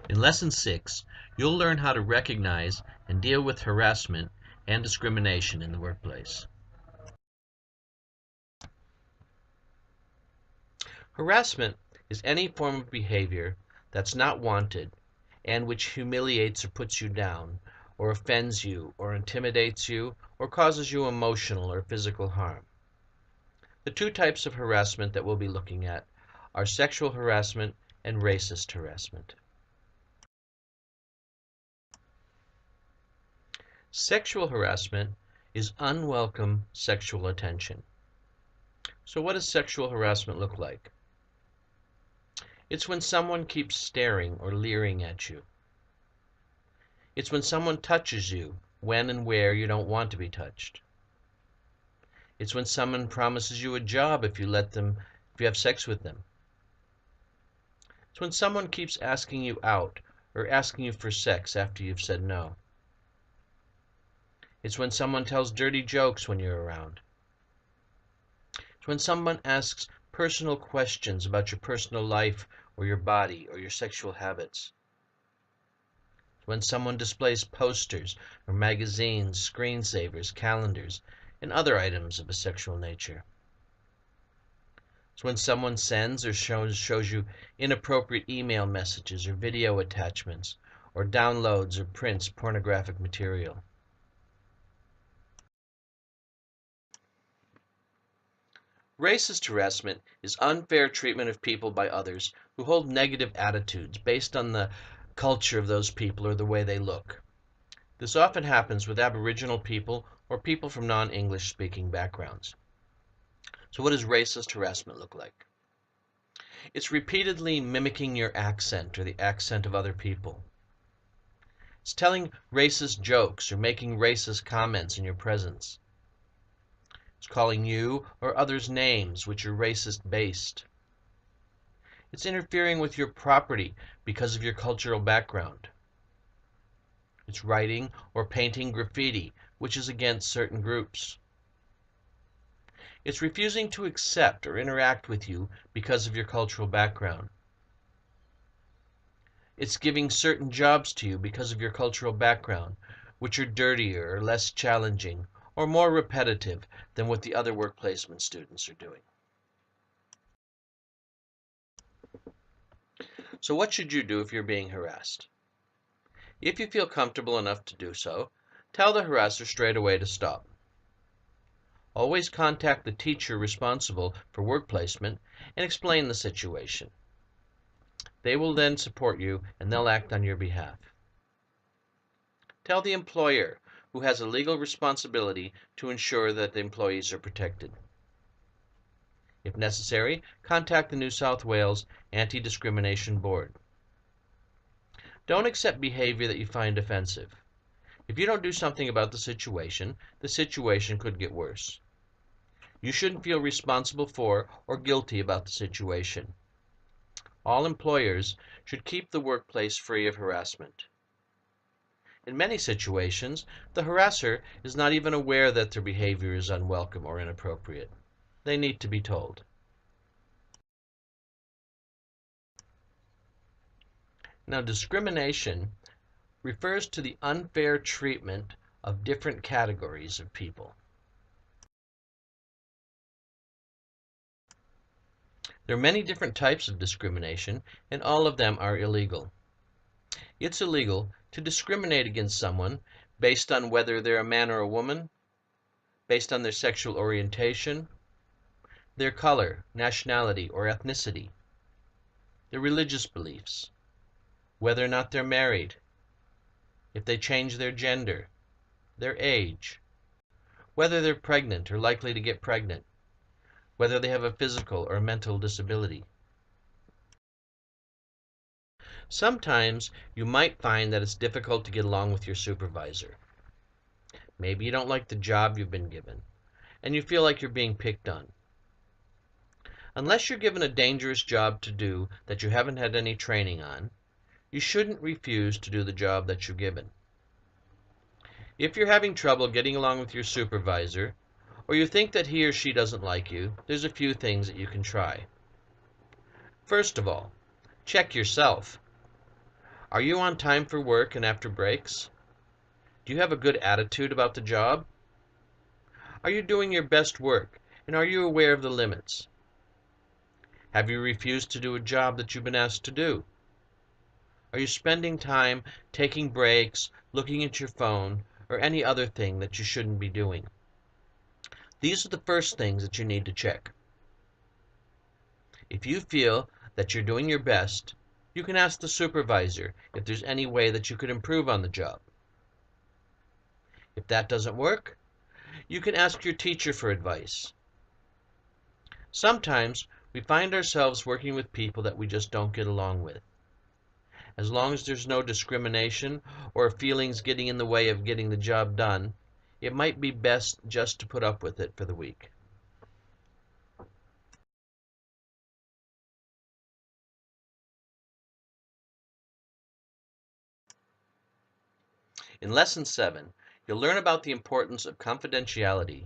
In Lesson 6, you'll learn how to recognize and deal with harassment and discrimination in the workplace. Harassment is any form of behavior that's not wanted and which humiliates or puts you down, or offends you, or intimidates you, or causes you emotional or physical harm. The two types of harassment that we'll be looking at are sexual harassment and racist harassment. Sexual harassment is unwelcome sexual attention. So what does sexual harassment look like? It's when someone keeps staring or leering at you. It's when someone touches you when and where you don't want to be touched. It's when someone promises you a job if you have sex with them. It's when someone keeps asking you out or asking you for sex after you've said no. It's when someone tells dirty jokes when you're around. It's when someone asks personal questions about your personal life or your body or your sexual habits. It's when someone displays posters or magazines, screensavers, calendars, and other items of a sexual nature. It's when someone sends or shows you inappropriate email messages or video attachments, or downloads or prints pornographic material. Racist harassment is unfair treatment of people by others who hold negative attitudes based on the culture of those people or the way they look. This often happens with Aboriginal people or people from non-English speaking backgrounds. So what does racist harassment look like? It's repeatedly mimicking your accent or the accent of other people. It's telling racist jokes or making racist comments in your presence. It's calling you or others names which are racist based. It's interfering with your property because of your cultural background. It's writing or painting graffiti which is against certain groups. It's refusing to accept or interact with you because of your cultural background. It's giving certain jobs to you because of your cultural background, which are dirtier or less challenging or more repetitive than what the other work placement students are doing. So what should you do if you're being harassed? If you feel comfortable enough to do so, tell the harasser straight away to stop. Always contact the teacher responsible for work placement and explain the situation. They will then support you and they'll act on your behalf. Tell the employer, who has a legal responsibility to ensure that the employees are protected. If necessary, contact the New South Wales Anti-Discrimination Board. Don't accept behavior that you find offensive. If you don't do something about the situation could get worse. You shouldn't feel responsible for or guilty about the situation. All employers should keep the workplace free of harassment. In many situations, the harasser is not even aware that their behavior is unwelcome or inappropriate. They need to be told. Now, discrimination refers to the unfair treatment of different categories of people. There are many different types of discrimination, and all of them are illegal. It's illegal to discriminate against someone based on whether they're a man or a woman, based on their sexual orientation, their color, nationality, or ethnicity, their religious beliefs, whether or not they're married, if they change their gender, their age, whether they're pregnant or likely to get pregnant, whether they have a physical or mental disability. Sometimes you might find that it's difficult to get along with your supervisor. Maybe you don't like the job you've been given, and you feel like you're being picked on. Unless you're given a dangerous job to do that you haven't had any training on, you shouldn't refuse to do the job that you're given. If you're having trouble getting along with your supervisor, or you think that he or she doesn't like you, there's a few things that you can try. First of all, check yourself. Are you on time for work and after breaks? Do you have a good attitude about the job? Are you doing your best work, and are you aware of the limits? Have you refused to do a job that you've been asked to do? Are you spending time taking breaks, looking at your phone, or any other thing that you shouldn't be doing? These are the first things that you need to check. If you feel that you're doing your best, you can ask the supervisor if there's any way that you could improve on the job. If that doesn't work, you can ask your teacher for advice. Sometimes we find ourselves working with people that we just don't get along with. As long as there's no discrimination or feelings getting in the way of getting the job done, it might be best just to put up with it for the week. In Lesson 7, you'll learn about the importance of confidentiality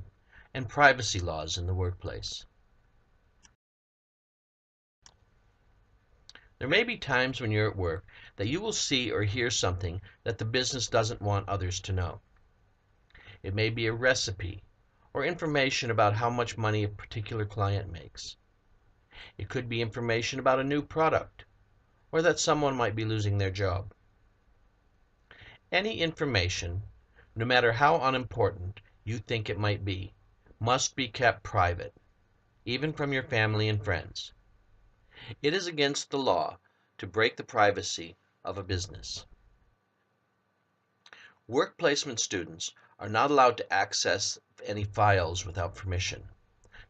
and privacy laws in the workplace. There may be times when you're at work that you will see or hear something that the business doesn't want others to know. It may be a recipe or information about how much money a particular client makes. It could be information about a new product or that someone might be losing their job. Any information, no matter how unimportant you think it might be, must be kept private, even from your family and friends. It is against the law to break the privacy of a business. Work placement students are not allowed to access any files without permission.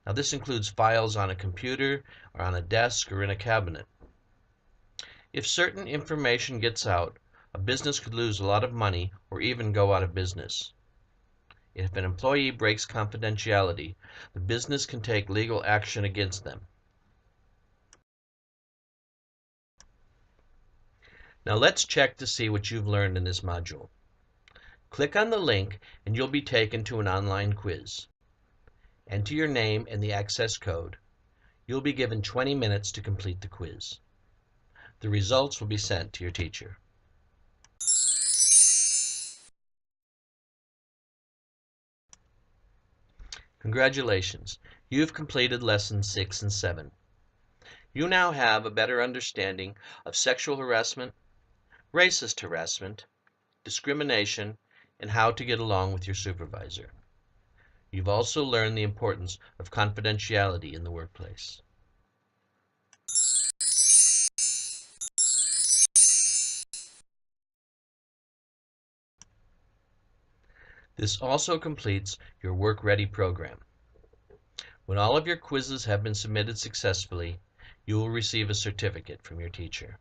Now, this includes files on a computer or on a desk or in a cabinet. If certain information gets out, a business could lose a lot of money or even go out of business. If an employee breaks confidentiality, the business can take legal action against them. Now let's check to see what you've learned in this module. Click on the link and you'll be taken to an online quiz. Enter your name and the access code. You'll be given 20 minutes to complete the quiz. The results will be sent to your teacher. Congratulations, you've completed lessons 6 and 7. You now have a better understanding of sexual harassment, racist harassment, discrimination, and how to get along with your supervisor. You've also learned the importance of confidentiality in the workplace. This also completes your Work Ready program. When all of your quizzes have been submitted successfully, you will receive a certificate from your teacher.